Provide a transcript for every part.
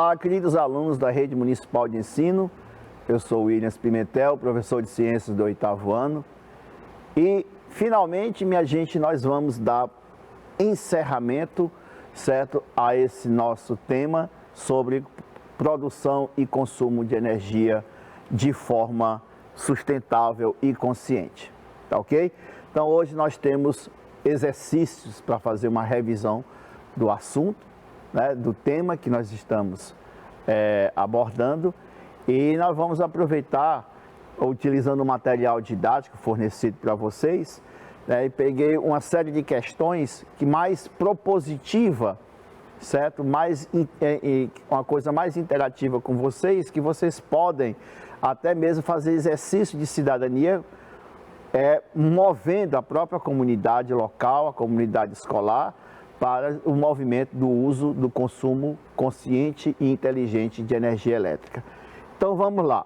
Olá, queridos alunos da Rede Municipal de Ensino. Eu sou Williams Pimentel, professor de Ciências do 8º ano. E, finalmente, minha gente, nós vamos dar encerramento, certo, a esse nosso tema sobre produção e consumo de energia de forma sustentável e consciente, tá ok? Então, hoje nós temos exercícios para fazer uma revisão do assunto, né, do tema que nós estamos abordando, e nós vamos aproveitar, utilizando o material didático fornecido para vocês, né, e peguei uma série de questões que mais propositiva, certo? Uma coisa mais interativa com vocês, que vocês podem até mesmo fazer exercício de cidadania, movendo a própria comunidade local, a comunidade escolar, para o movimento do uso do consumo consciente e inteligente de energia elétrica. Então vamos lá.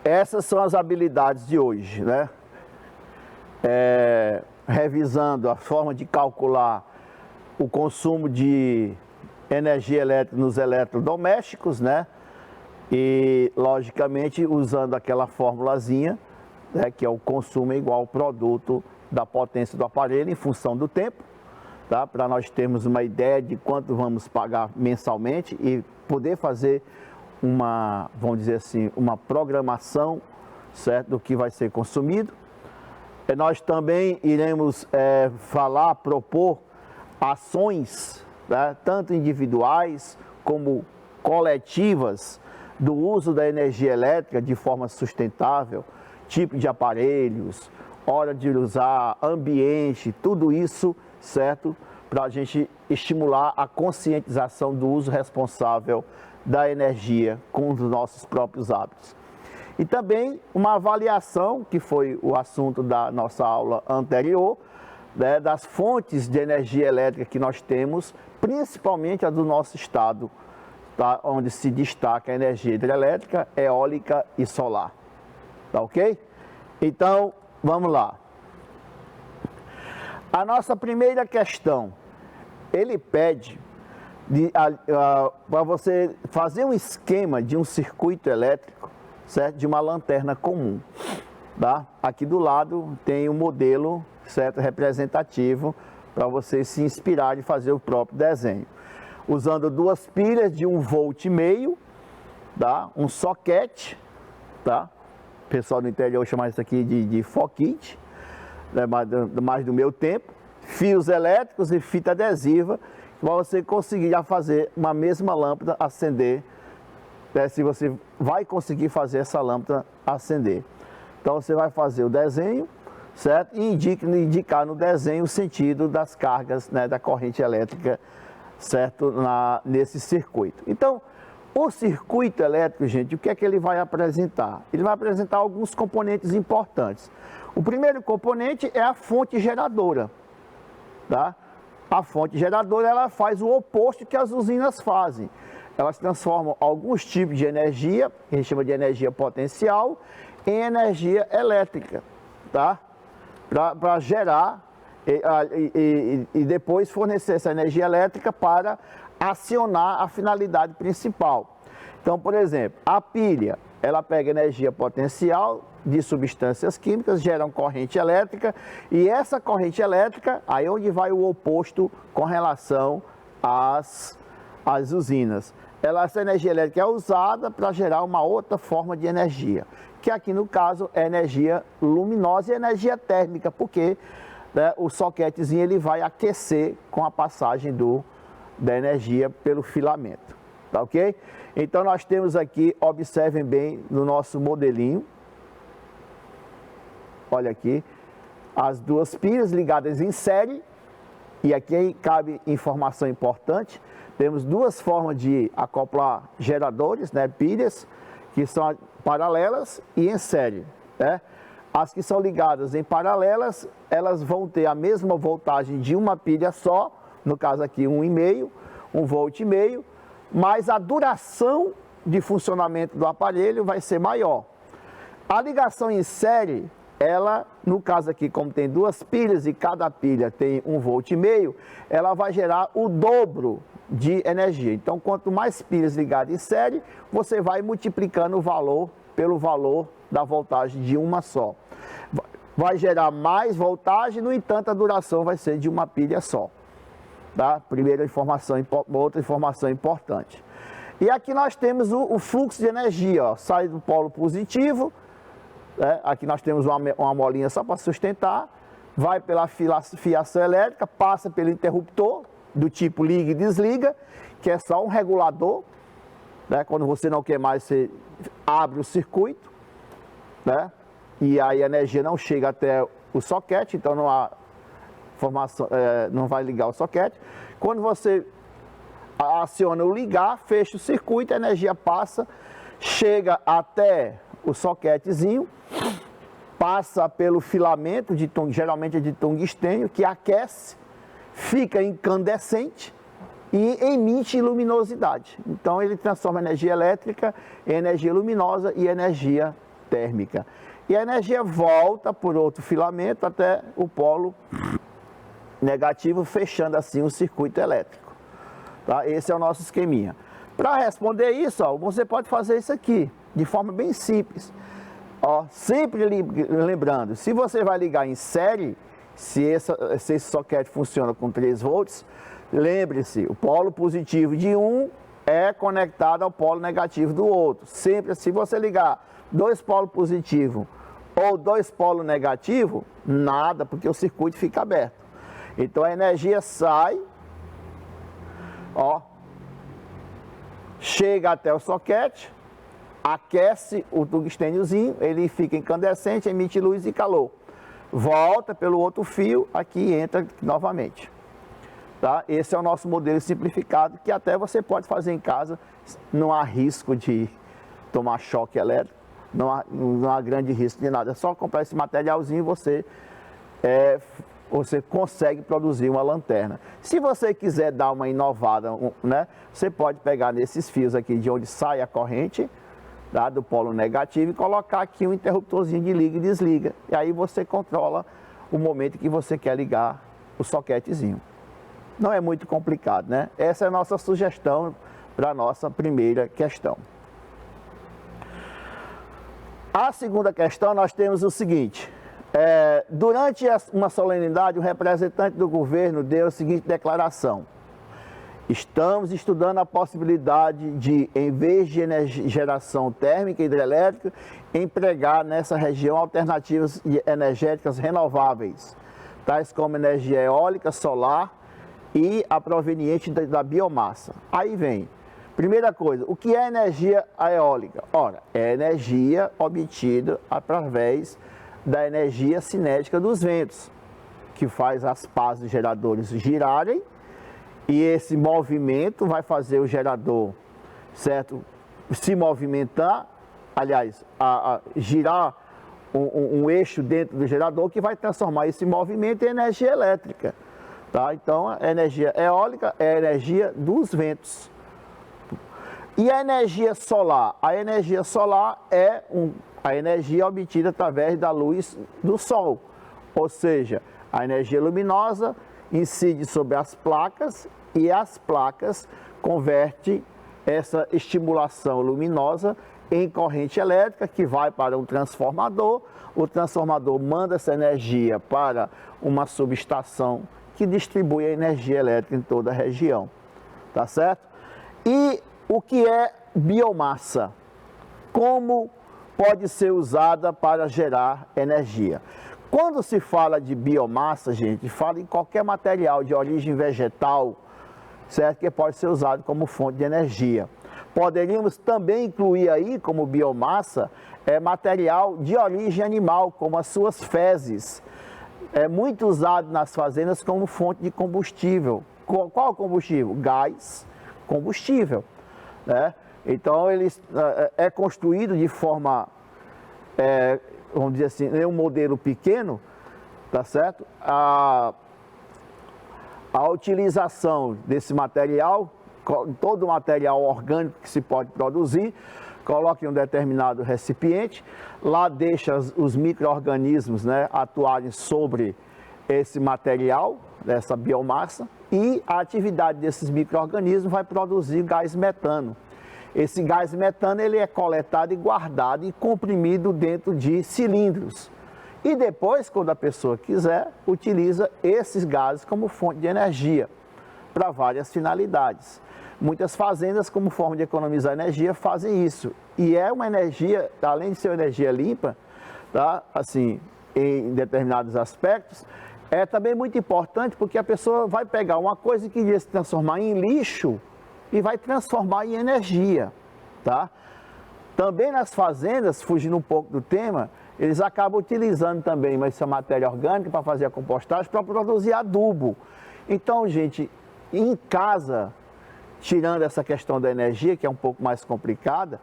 Essas são as habilidades de hoje, né? Revisando a forma de calcular o consumo de energia elétrica nos eletrodomésticos, né? E, logicamente, usando aquela formulazinha, né, que é o consumo igual ao produto da potência do aparelho em função do tempo, tá? Para nós termos uma ideia de quanto vamos pagar mensalmente e poder fazer uma, vamos dizer assim, uma programação, certo, do que vai ser consumido. Nós também iremos propor ações, né, tanto individuais como coletivas, do uso da energia elétrica de forma sustentável, tipo de aparelhos, hora de usar, ambiente, tudo isso, certo? Para a gente estimular a conscientização do uso responsável da energia com os nossos próprios hábitos. E também uma avaliação, que foi o assunto da nossa aula anterior, né, das fontes de energia elétrica que nós temos, principalmente a do nosso estado, tá, onde se destaca a energia hidrelétrica, eólica e solar. Tá ok? Então, vamos lá. A nossa primeira questão, ele pede para você fazer um esquema de um circuito elétrico, certo? De uma lanterna comum, tá? Aqui do lado tem um modelo, certo, representativo para você se inspirar e fazer o próprio desenho. Usando duas pilhas de 1,5 volt, tá? Um soquete, tá? O pessoal do interior chama isso aqui de foquite, né, mais do meu tempo, fios elétricos e fita adesiva, para você conseguir já fazer uma mesma lâmpada acender, né, se você vai conseguir fazer essa lâmpada acender. Então você vai fazer o desenho, certo? E indicar no desenho o sentido das cargas, né, da corrente elétrica, certo? Nesse circuito. Então, o circuito elétrico, gente, o que é que ele vai apresentar? Ele vai apresentar alguns componentes importantes. O primeiro componente é a fonte geradora, tá? A fonte geradora, ela faz o oposto que as usinas fazem. Elas transformam alguns tipos de energia, que a gente chama de energia potencial, em energia elétrica, tá? Para gerar e depois fornecer essa energia elétrica para acionar a finalidade principal. Então, por exemplo, a pilha, ela pega energia potencial de substâncias químicas, geram corrente elétrica, e essa corrente elétrica, aí onde vai o oposto com relação às usinas. Essa energia elétrica é usada para gerar uma outra forma de energia, que aqui no caso é energia luminosa e energia térmica, porque, né, o soquetezinho ele vai aquecer com a passagem da energia pelo filamento, tá ok? Então nós temos aqui, observem bem no nosso modelinho, olha aqui, as duas pilhas ligadas em série, e aqui cabe informação importante, temos duas formas de acoplar geradores, né, pilhas, que são paralelas e em série, né? As que são ligadas em paralelas, elas vão ter a mesma voltagem de uma pilha só, no caso aqui 1,5, 1,5 volt, mas a duração de funcionamento do aparelho vai ser maior. A ligação em série, ela, no caso aqui, como tem duas pilhas e cada pilha tem 1,5 volt, ela vai gerar o dobro de energia. Então, quanto mais pilhas ligadas em série, você vai multiplicando o valor pelo valor da voltagem de uma só. Vai gerar mais voltagem, no entanto, a duração vai ser de uma pilha só. Tá? Primeira informação, outra informação importante. E aqui nós temos o fluxo de energia, ó, sai do polo positivo, aqui nós temos uma molinha só para sustentar, vai pela fiação elétrica, passa pelo interruptor, do tipo liga e desliga, que é só um regulador, né? Quando você não quer mais, você abre o circuito, né? E aí a energia não chega até o soquete, então não há formação, não vai ligar o soquete. Quando você aciona o ligar, fecha o circuito, a energia passa, chega até o soquetezinho, passa pelo filamento, geralmente é de tungstênio, que aquece, fica incandescente e emite luminosidade. Então ele transforma energia elétrica em energia luminosa e energia térmica. E a energia volta por outro filamento até o polo negativo, fechando assim o circuito elétrico. Tá? Esse é o nosso esqueminha. Para responder isso, ó, você pode fazer isso aqui, de forma bem simples. Ó, sempre lembrando, se você vai ligar em série, se esse soquete funciona com 3 volts, lembre-se, o polo positivo de um é conectado ao polo negativo do outro. Sempre, se você ligar 2 polos positivos ou 2 polos negativos, nada, porque o circuito fica aberto. Então a energia sai, ó, chega até o soquete, aquece o tungstêniozinho, ele fica incandescente, emite luz e calor. Volta pelo outro fio, aqui entra novamente. Tá? Esse é o nosso modelo simplificado, que até você pode fazer em casa, não há risco de tomar choque elétrico, não há grande risco de nada. É só comprar esse materialzinho e você consegue produzir uma lanterna. Se você quiser dar uma inovada, né, você pode pegar nesses fios aqui de onde sai a corrente, tá, do polo negativo, e colocar aqui um interruptorzinho de liga e desliga. E aí você controla o momento que você quer ligar o soquetezinho. Não é muito complicado, né? Essa é a nossa sugestão para a nossa primeira questão. A segunda questão, nós temos o seguinte: durante uma solenidade, o representante do governo deu a seguinte declaração: estamos estudando a possibilidade de, em vez de geração térmica e hidrelétrica, empregar nessa região alternativas energéticas renováveis, tais como energia eólica, solar e a proveniente da biomassa. Aí vem, primeira coisa, o que é energia eólica? Ora, é energia obtida através da energia cinética dos ventos, que faz as pás dos geradores girarem, e esse movimento vai fazer o gerador, certo, se movimentar, aliás, girar um eixo dentro do gerador, que vai transformar esse movimento em energia elétrica. Tá? Então, a energia eólica é a energia dos ventos. E a energia solar? A energia solar é a energia obtida através da luz do sol. Ou seja, a energia luminosa incide sobre as placas e as placas convertem essa estimulação luminosa em corrente elétrica, que vai para um transformador. O transformador manda essa energia para uma subestação que distribui a energia elétrica em toda a região. Tá certo? E o que é biomassa? Como pode ser usada para gerar energia? Quando se fala de biomassa, gente, fala em qualquer material de origem vegetal, certo? Que pode ser usado como fonte de energia. Poderíamos também incluir aí como biomassa material de origem animal, como as suas fezes. É muito usado nas fazendas como fonte de combustível. Qual combustível? Gás combustível, né? Então ele é construído de forma, vamos dizer assim, em um modelo pequeno, tá certo? A utilização desse material, todo o material orgânico que se pode produzir, coloca em um determinado recipiente, lá deixa os micro-organismos, né, atuarem sobre esse material, dessa biomassa, e a atividade desses micro-organismos vai produzir gás metano. Esse gás metano ele é coletado e guardado e comprimido dentro de cilindros. E depois, quando a pessoa quiser, utiliza esses gases como fonte de energia para várias finalidades. Muitas fazendas, como forma de economizar energia, fazem isso. E é uma energia, além de ser uma energia limpa, tá? Assim, em determinados aspectos, é também muito importante porque a pessoa vai pegar uma coisa que ia se transformar em lixo e vai transformar em energia, tá? Também nas fazendas, fugindo um pouco do tema, eles acabam utilizando também essa matéria orgânica para fazer a compostagem, para produzir adubo. Então, gente, em casa, tirando essa questão da energia, que é um pouco mais complicada,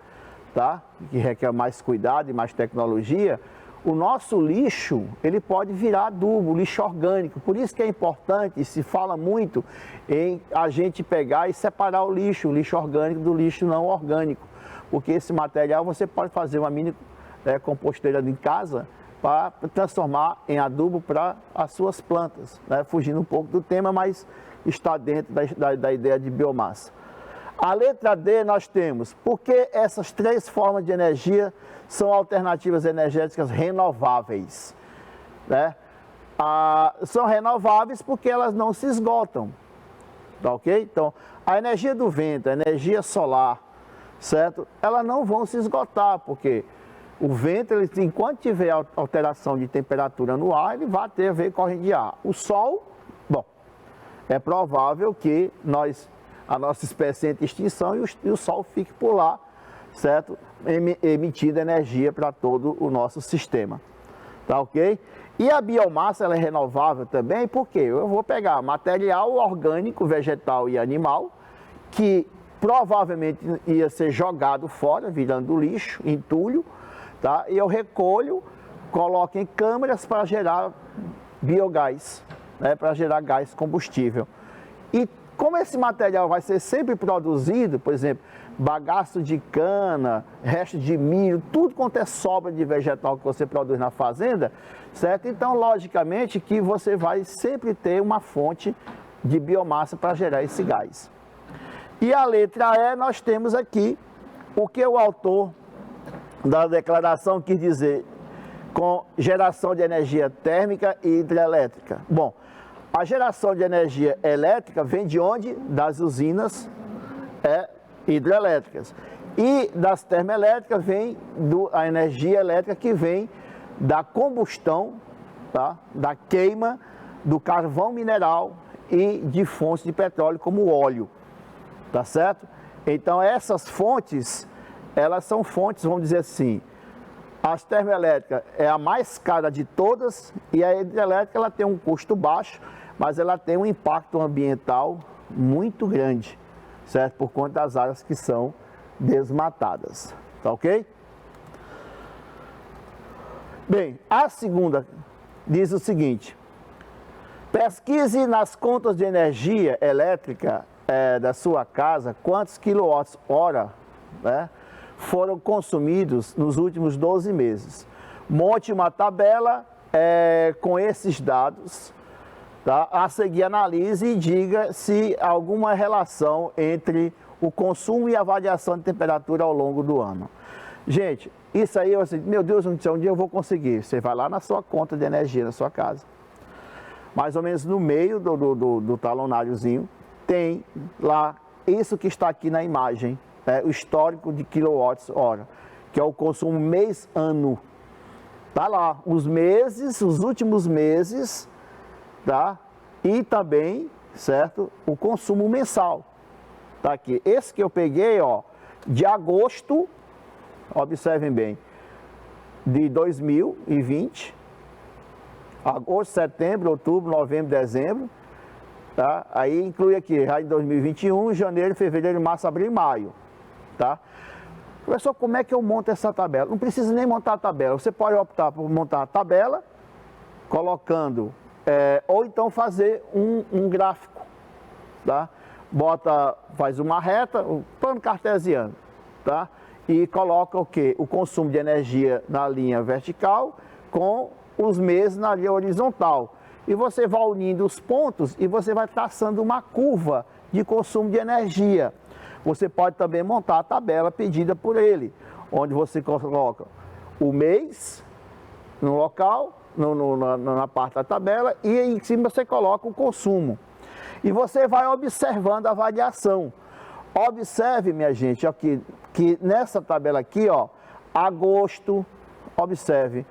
tá? Que requer mais cuidado e mais tecnologia, o nosso lixo, ele pode virar adubo, lixo orgânico. Por isso que é importante, e se fala muito em a gente pegar e separar o lixo orgânico do lixo não orgânico. Porque esse material você pode fazer uma mini composteira em casa para transformar em adubo para as suas plantas, né? Fugindo um pouco do tema, mas está dentro da ideia de biomassa. A letra D nós temos, porque essas três formas de energia são alternativas energéticas renováveis, né? São renováveis porque elas não se esgotam, tá ok? Então, a energia do vento, a energia solar, certo? Elas não vão se esgotar, porque o vento, ele, enquanto tiver alteração de temperatura no ar, ele vai ter a ver com corrente de ar. O sol, bom, é provável que a nossa espécie entre em extinção e o sol fique por lá, certo? Emitindo energia para todo o nosso sistema, tá ok? E a biomassa, ela é renovável também, porque eu vou pegar material orgânico, vegetal e animal, que provavelmente ia ser jogado fora, virando lixo, entulho, tá? E eu recolho, coloco em câmaras para gerar biogás, né? Para gerar gás combustível. E como esse material vai ser sempre produzido, por exemplo, bagaço de cana, resto de milho, tudo quanto é sobra de vegetal que você produz na fazenda, certo? Então, logicamente que você vai sempre ter uma fonte de biomassa para gerar esse gás. E a letra E, nós temos aqui o que o autor da declaração quis dizer com geração de energia térmica e hidrelétrica. Bom, a geração de energia elétrica vem de onde? Das usinas hidrelétricas. E das termoelétricas vem a energia elétrica que vem da combustão, tá? Da queima do carvão mineral e de fontes de petróleo como o óleo. Tá certo? Então essas fontes, elas são fontes, vamos dizer assim, as termoelétricas é a mais cara de todas e a hidrelétrica ela tem um custo baixo, mas ela tem um impacto ambiental muito grande, certo? Por conta das áreas que são desmatadas, tá ok? Bem, a segunda diz o seguinte: pesquise nas contas de energia elétrica da sua casa quantos quilowatts-hora, né, foram consumidos nos últimos 12 meses. Monte uma tabela com esses dados, tá? A seguir analise e diga se há alguma relação entre o consumo e a variação de temperatura ao longo do ano. Gente, isso aí, meu Deus do céu, um dia eu vou conseguir. Você vai lá na sua conta de energia na sua casa. Mais ou menos no meio do talonáriozinho, tem lá isso que está aqui na imagem, o histórico de quilowatts-hora, que é o consumo mês-ano. Tá lá, os meses, os últimos meses, tá? E também, certo, o consumo mensal. Tá aqui. Esse que eu peguei, ó, de agosto, observem bem, de 2020, agosto, setembro, outubro, novembro, dezembro, tá? Aí inclui aqui, já em 2021, janeiro, fevereiro, março, abril e maio, tá? Professor, como é que eu monto essa tabela? Não precisa nem montar a tabela, você pode optar por montar a tabela, colocando, ou então fazer um gráfico, tá? Faz uma reta, um plano cartesiano, tá? e coloca o quê? O consumo de energia na linha vertical com os meses na linha horizontal. E você vai unindo os pontos e você vai traçando uma curva de consumo de energia. Você pode também montar a tabela pedida por ele, onde você coloca o mês no local, na parte da tabela, e em cima você coloca o consumo. E você vai observando a variação. Observe, minha gente, aqui, que nessa tabela aqui, ó, agosto, observe,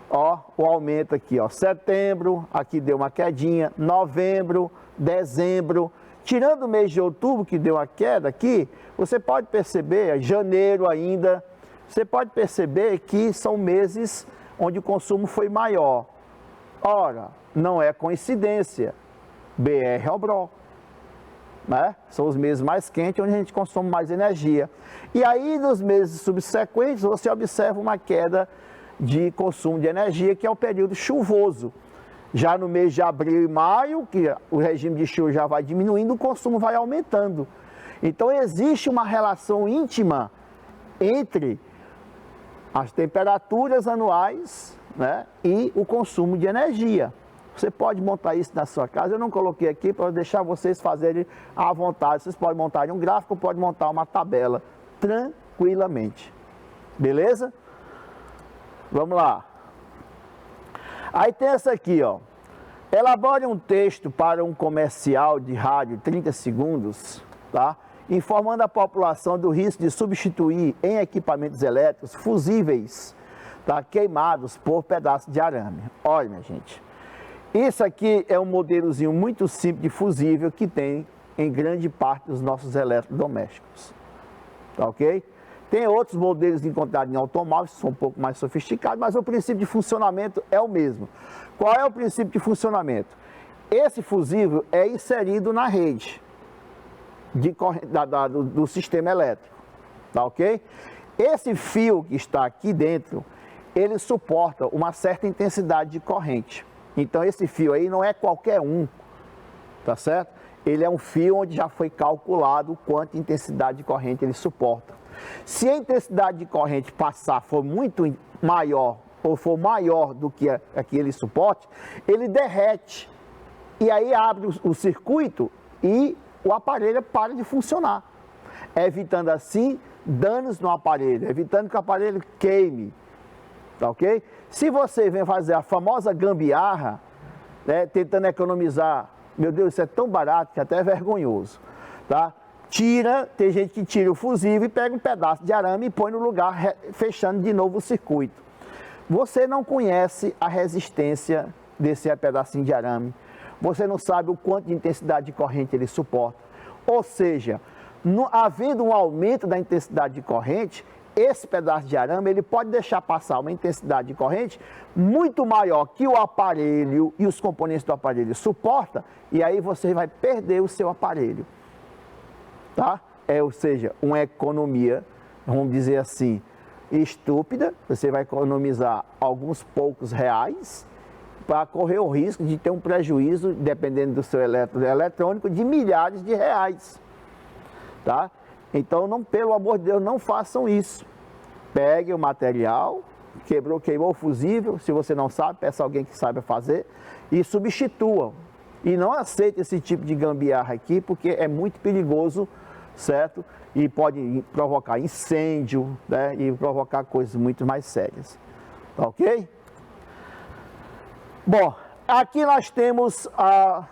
ó, o aumento aqui, ó, setembro, aqui deu uma quedinha, novembro, dezembro, tirando o mês de outubro, que deu uma queda aqui, você pode perceber, janeiro ainda, você pode perceber que são meses onde o consumo foi maior. Ora, não é coincidência, BR ao BRO, né? São os meses mais quentes, onde a gente consome mais energia. E aí, nos meses subsequentes, você observa uma queda de consumo de energia, que é o período chuvoso. Já no mês de abril e maio, que o regime de chuva já vai diminuindo, o consumo vai aumentando. Então, existe uma relação íntima entre as temperaturas anuais, né, e o consumo de energia. Você pode montar isso na sua casa, eu não coloquei aqui para deixar vocês fazerem à vontade. Vocês podem montar um gráfico, podem montar uma tabela tranquilamente. Beleza? Vamos lá. Aí tem essa aqui, ó. Elabore um texto para um comercial de rádio 30 segundos, tá? Informando a população do risco de substituir em equipamentos elétricos fusíveis, tá? Queimados por pedaços de arame. Olha, minha gente, isso aqui é um modelozinho muito simples de fusível que tem em grande parte dos nossos eletrodomésticos, tá ok? Tem outros modelos encontrados em automóveis que são um pouco mais sofisticados, mas o princípio de funcionamento é o mesmo. Qual é o princípio de funcionamento? Esse fusível é inserido na rede do sistema elétrico, tá ok? Esse fio que está aqui dentro, ele suporta uma certa intensidade de corrente. Então esse fio aí não é qualquer um, tá certo? Ele é um fio onde já foi calculado quanta intensidade de corrente ele suporta. Se a intensidade de corrente passar for muito maior ou for maior do que aquele suporte, ele derrete. E aí abre o circuito e o aparelho para de funcionar, evitando assim danos no aparelho, evitando que o aparelho queime, tá ok? Se você vem fazer a famosa gambiarra, né, tentando economizar, meu Deus, isso é tão barato que até é vergonhoso, tá? Tem gente que tira o fusível e pega um pedaço de arame e põe no lugar, fechando de novo o circuito. Você não conhece a resistência desse pedacinho de arame, você não sabe o quanto de intensidade de corrente ele suporta. Ou seja, havendo um aumento da intensidade de corrente, esse pedaço de arame ele pode deixar passar uma intensidade de corrente muito maior que o aparelho e os componentes do aparelho suportam, e aí você vai perder o seu aparelho. Tá? Ou seja, uma economia, vamos dizer assim, estúpida. Você vai economizar alguns poucos reais para correr o risco de ter um prejuízo, dependendo do seu eletrônico, de milhares de reais, tá? Então, não, pelo amor de Deus, não façam isso. Pegue o material, queimou o fusível, se você não sabe, peça alguém que saiba fazer e substitua. E não aceite esse tipo de gambiarra aqui, porque é muito perigoso, certo? E pode provocar incêndio, né? E provocar coisas muito mais sérias, tá ok? Bom, aqui nós temos a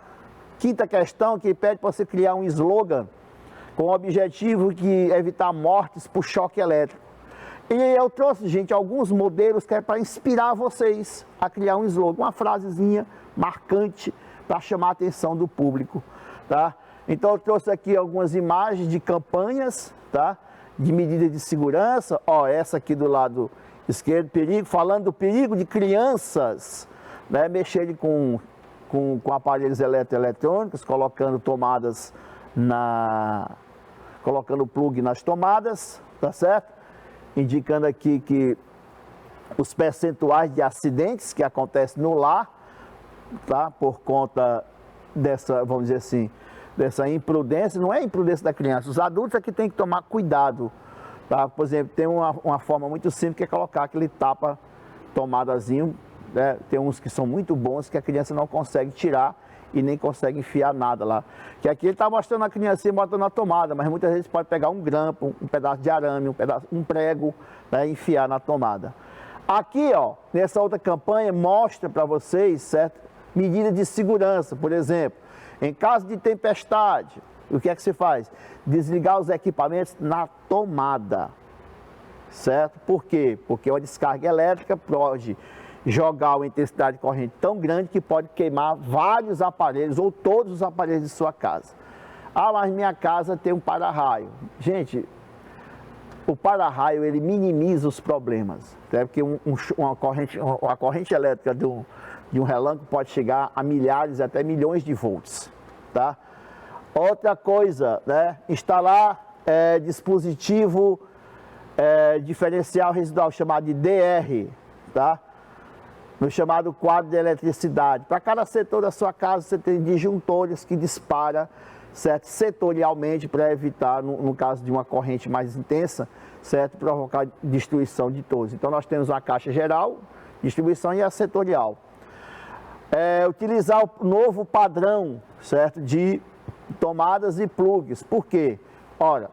quinta questão, que pede para você criar um slogan com o objetivo de evitar mortes por choque elétrico. E eu trouxe, gente, alguns modelos que é para inspirar vocês a criar um slogan, uma frasezinha marcante para chamar a atenção do público, tá? Então eu trouxe aqui algumas imagens de campanhas, tá? De medidas de segurança, ó, essa aqui do lado esquerdo, falando do perigo de crianças, né, mexerem com aparelhos eletrônicos, colocando tomadas colocando plug nas tomadas, tá certo? Indicando aqui que os percentuais de acidentes que acontecem no lar, tá? Por conta dessa, vamos dizer assim, dessa imprudência, não é imprudência da criança, os adultos é que tem que tomar cuidado, Tá? Por exemplo, tem uma forma muito simples que é colocar aquele tapa-tomadazinho, né? Tem uns que são muito bons que a criança não consegue tirar e nem consegue enfiar nada lá. Que aqui ele está mostrando a criancinha botando na tomada, mas muitas vezes pode pegar um grampo, um pedaço de arame, um prego, né, e enfiar na tomada. Aqui, ó, nessa outra campanha, mostra para vocês, certo? Medidas de segurança, por exemplo, em caso de tempestade, o que é que se faz? Desligar os equipamentos na tomada, certo? Por quê? Porque uma descarga elétrica pode jogar uma intensidade de corrente tão grande que pode queimar vários aparelhos ou todos os aparelhos de sua casa. Ah, mas minha casa tem um para-raio. Gente, o para-raio ele minimiza os problemas, né? Porque uma corrente elétrica de um relâmpago pode chegar a milhares até milhões de volts, tá? Outra coisa, né? Instalar dispositivo diferencial residual chamado de DR, tá? No chamado quadro de eletricidade. Para cada setor da sua casa você tem disjuntores que disparam, certo? Setorialmente para evitar, no caso de uma corrente mais intensa, certo? Provocar destruição de todos. Então nós temos uma caixa geral, distribuição e a setorial. Utilizar o novo padrão, certo? De tomadas e plugs. Por quê? Ora,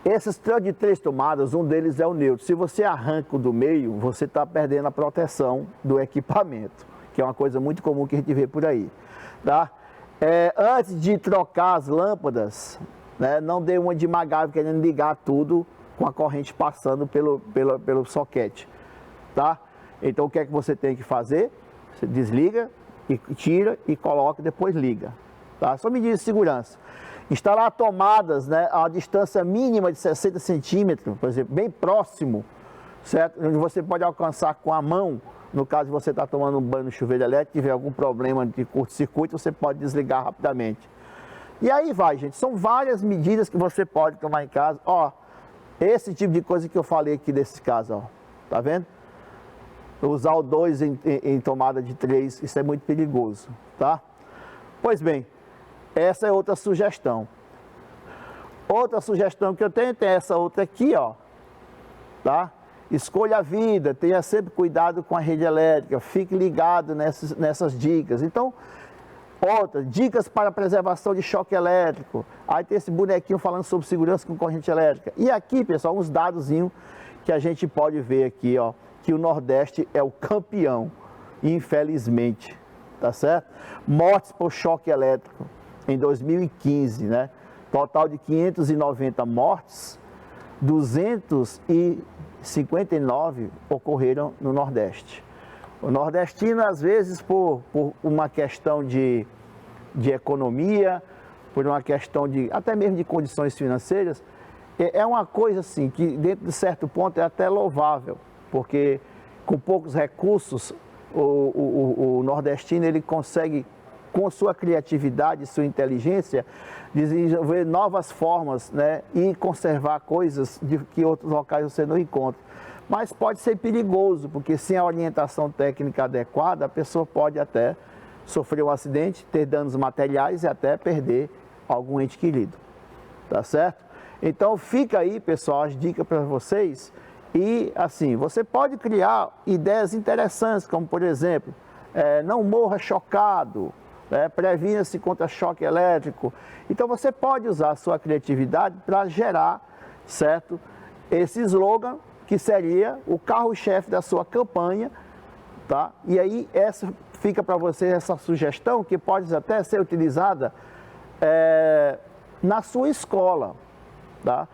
esses de 3 tomadas, um deles é o neutro. Se você arranca o do meio, você está perdendo a proteção do equipamento, que é uma coisa muito comum que a gente vê por aí, tá? Antes de trocar as lâmpadas, né, não dê uma de MacGyver querendo ligar tudo com a corrente passando pelo soquete, tá? Então o que é que você tem que fazer? Você desliga, e tira e coloca e depois liga, tá? Só medidas de segurança. Instalar tomadas, né, a distância mínima de 60 centímetros, por exemplo, bem próximo, certo? Onde você pode alcançar com a mão, no caso de você estar tomando um banho no chuveiro elétrico, tiver algum problema de curto-circuito, você pode desligar rapidamente. E aí vai, gente, são várias medidas que você pode tomar em casa. Ó, esse tipo de coisa que eu falei aqui desse caso, ó, tá vendo? Usar o 2 em tomada de 3, isso é muito perigoso, tá? Pois bem, essa é outra sugestão. Outra sugestão que eu tenho, tem essa outra aqui, ó, tá? Escolha a vida, tenha sempre cuidado com a rede elétrica, fique ligado nessas dicas. Então, outra, dicas para preservação de choque elétrico. Aí tem esse bonequinho falando sobre segurança com corrente elétrica. E aqui, pessoal, uns dadozinhos que a gente pode ver aqui, ó, que o Nordeste é o campeão, infelizmente, tá certo? Mortes por choque elétrico em 2015, né? Total de 590 mortes, 259 ocorreram no Nordeste. O nordestino, às vezes, por uma questão de economia, por uma questão até mesmo de condições financeiras, é uma coisa assim, que dentro de certo ponto é até louvável, porque com poucos recursos, o nordestino ele consegue, com sua criatividade, sua inteligência, desenvolver novas formas, né, e conservar coisas que outros locais você não encontra. Mas pode ser perigoso, porque sem a orientação técnica adequada, a pessoa pode até sofrer um acidente, ter danos materiais e até perder algum ente querido, tá certo? Então fica aí, pessoal, as dicas para vocês. E assim, você pode criar ideias interessantes, como por exemplo, não morra chocado, previna-se contra choque elétrico. Então você pode usar a sua criatividade para gerar, certo, esse slogan que seria o carro-chefe da sua campanha, tá? E aí essa fica para você essa sugestão que pode até ser utilizada na sua escola, tá?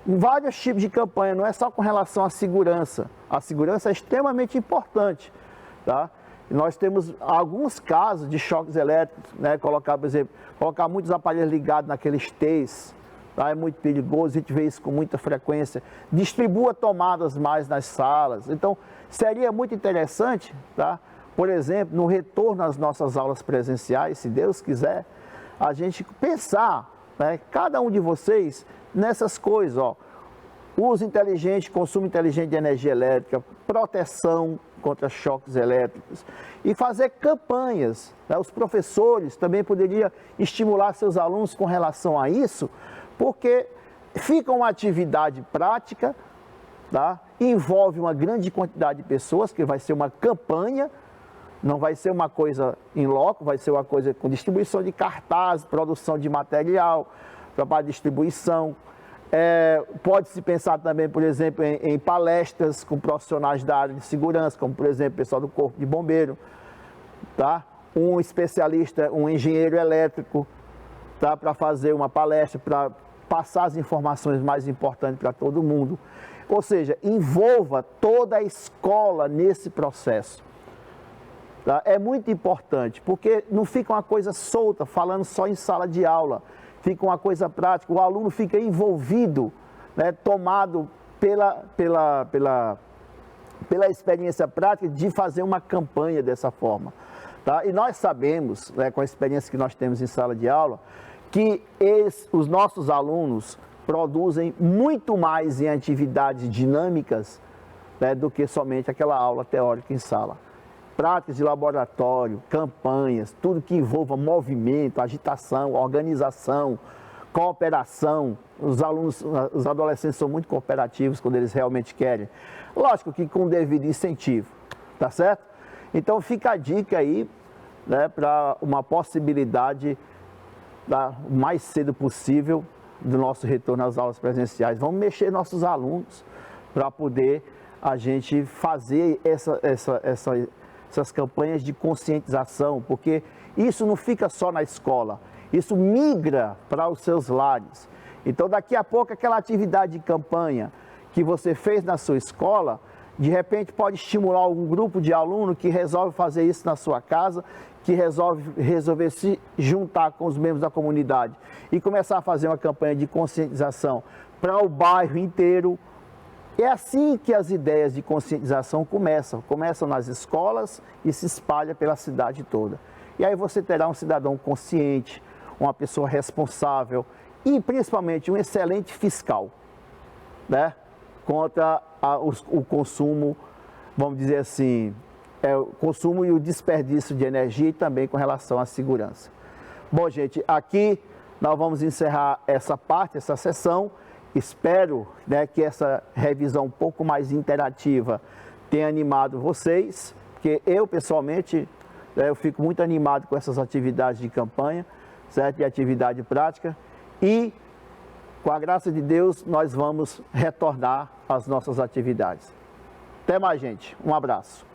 Em vários tipos de campanha, não é só com relação à segurança. A segurança é extremamente importante, tá? E nós temos alguns casos de choques elétricos, né? Por exemplo, colocar muitos aparelhos ligados naqueles T's, tá? É muito perigoso, a gente vê isso com muita frequência. Distribua tomadas mais nas salas. Então, seria muito interessante, tá? Por exemplo, no retorno às nossas aulas presenciais, se Deus quiser, a gente pensar, né, cada um de vocês nessas coisas, ó, uso inteligente, consumo inteligente de energia elétrica, proteção contra choques elétricos e fazer campanhas, né? Os professores também poderiam estimular seus alunos com relação a isso, porque fica uma atividade prática, tá? Envolve uma grande quantidade de pessoas, que vai ser uma campanha, não vai ser uma coisa em loco, vai ser uma coisa com distribuição de cartazes, produção de material, trabalho de distribuição. Pode-se pensar também, por exemplo, em palestras com profissionais da área de segurança, como, por exemplo, o pessoal do Corpo de Bombeiro, tá? Um especialista, um engenheiro elétrico, tá? Para fazer uma palestra, para passar as informações mais importantes para todo mundo. Ou seja, envolva toda a escola nesse processo. Tá? É muito importante, porque não fica uma coisa solta, falando só em sala de aula. Fica uma coisa prática, o aluno fica envolvido, né, tomado pela experiência prática de fazer uma campanha dessa forma. Tá? E nós sabemos, né, com a experiência que nós temos em sala de aula, que os nossos alunos produzem muito mais em atividades dinâmicas, né, do que somente aquela aula teórica em sala. Práticas de laboratório, campanhas, tudo que envolva movimento, agitação, organização, cooperação. Os alunos, os adolescentes são muito cooperativos quando eles realmente querem. Lógico que com devido incentivo, tá certo? Então fica a dica aí, né, para uma possibilidade o mais cedo possível do nosso retorno às aulas presenciais. Vamos mexer nossos alunos para poder a gente fazer essas campanhas de conscientização, porque isso não fica só na escola, isso migra para os seus lares. Então, daqui a pouco, aquela atividade de campanha que você fez na sua escola, de repente pode estimular algum grupo de aluno que resolve fazer isso na sua casa, que resolver se juntar com os membros da comunidade e começar a fazer uma campanha de conscientização para o bairro inteiro. É assim que as ideias de conscientização começam nas escolas e se espalham pela cidade toda. E aí você terá um cidadão consciente, uma pessoa responsável e principalmente um excelente fiscal, né? Contra o consumo, vamos dizer assim, o consumo e o desperdício de energia e também com relação à segurança. Bom, gente, aqui nós vamos encerrar essa parte, essa sessão. Espero, né, que essa revisão um pouco mais interativa tenha animado vocês, porque eu, pessoalmente, eu fico muito animado com essas atividades de campanha, certo? E atividade prática. E, com a graça de Deus, nós vamos retornar às nossas atividades. Até mais, gente. Um abraço.